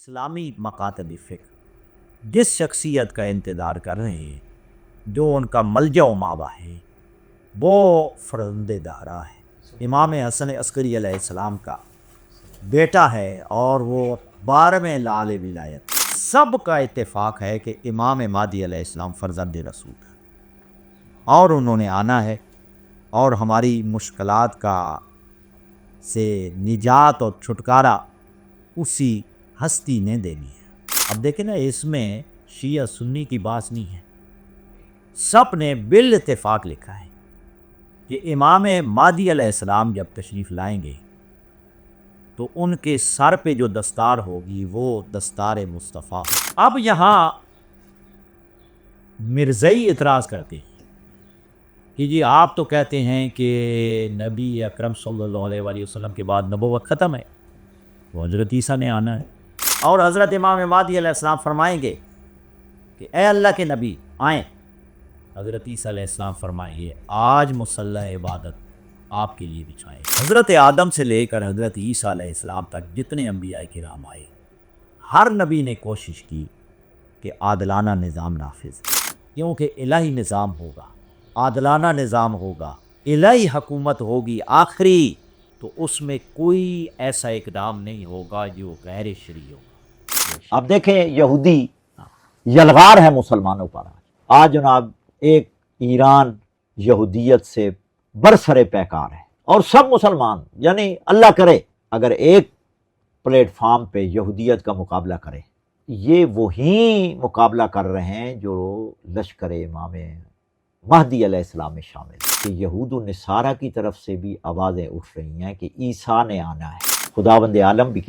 اسلامی مکاتب فکر جس شخصیت کا انتظار کر رہے ہیں، جو ان کا ملجا و ماوا ہے، وہ فرزند دارا ہے، امام حسن عسکری علیہ السلام کا بیٹا ہے، اور وہ 12ویں لال ولایت۔ سب کا اتفاق ہے کہ امام مہدی علیہ السلام فرزند رسول ہے، اور انہوں نے آنا ہے، اور ہماری مشکلات کا سے نجات اور چھٹکارا اسی ہستی نے دینی ہے۔ اب دیکھیں نا، اس میں شیعہ سنی کی بات نہیں ہے، سب نے بال اتفاق لکھا ہے کہ امام مہدی علیہ السلام جب تشریف لائیں گے تو ان کے سر پہ جو دستار ہوگی وہ دستار مصطفیٰ۔ اب یہاں مرزائی اعتراض کرتے ہیں کہ جی آپ تو کہتے ہیں کہ نبی اکرم صلی اللہ علیہ وآلہ وسلم کے بعد نبوت ختم ہے، وہ حضرت عیسیٰ نے آنا ہے، اور حضرت امام مہدی علیہ السلام فرمائیں گے کہ اے اللہ کے نبی آئیں۔ حضرت عیسیٰ علیہ السلام فرمائیں گے آج مصلی عبادت آپ کے لیے بچھائیں۔ حضرت آدم سے لے کر حضرت عیسیٰ علیہ السلام تک جتنے انبیاء کرام آئے، ہر نبی نے کوشش کی کہ عادلانہ نظام نافذ، کیونکہ الہی نظام ہوگا، عادلانہ نظام ہوگا، الہی حکومت ہوگی آخری، تو اس میں کوئی ایسا اقدام نہیں ہوگا جو غیر شرعی ہوگا۔ اب دیکھیں، یہودی یلغار ہے مسلمانوں پر۔ آج جناب ایک ایران یہودیت سے برسر پیکار ہے، اور سب مسلمان، یعنی اللہ کرے اگر ایک پلیٹ فارم پہ یہودیت کا مقابلہ کرے، یہ وہی مقابلہ کر رہے ہیں جو لشکر امام مہدی علیہ السلام میں شامل ہے، کہ یہود و نصارہ کی طرف سے بھی آوازیں اٹھ رہی ہیں کہ عیسیٰ نے آنا ہے۔ خداوند عالم بھی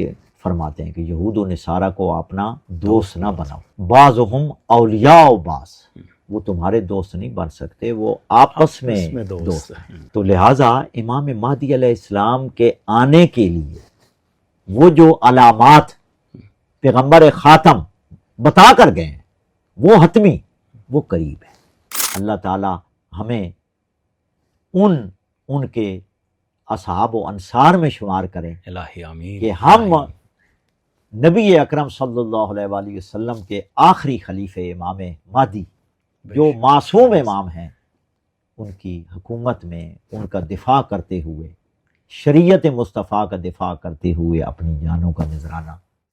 فرماتے ہیں کہ یہود و نصارہ کو اپنا دوست نہ بناؤ، بعضهم اولیاء و بعض، وہ تمہارے دوست نہیں بن سکتے، وہ آپس میں دوست ہیں۔ تو لہٰذا امام مہدی علیہ السلام کے آنے کے لیے وہ جو علامات پیغمبر خاتم بتا کر گئے ہیں وہ حتمی، وہ قریب ہے۔ اللہ تعالی ہمیں ان کے اصحاب و انصار میں شمار کریں، الہی آمین، کہ ہم نبی اکرم صلی اللہ علیہ وآلہ وسلم کے آخری خلیفہ امام مہدی جو معصوم امام ہیں، ان کی حکومت میں ان کا دفاع کرتے ہوئے، شریعت مصطفیٰ کا دفاع کرتے ہوئے اپنی جانوں کا نذرانہ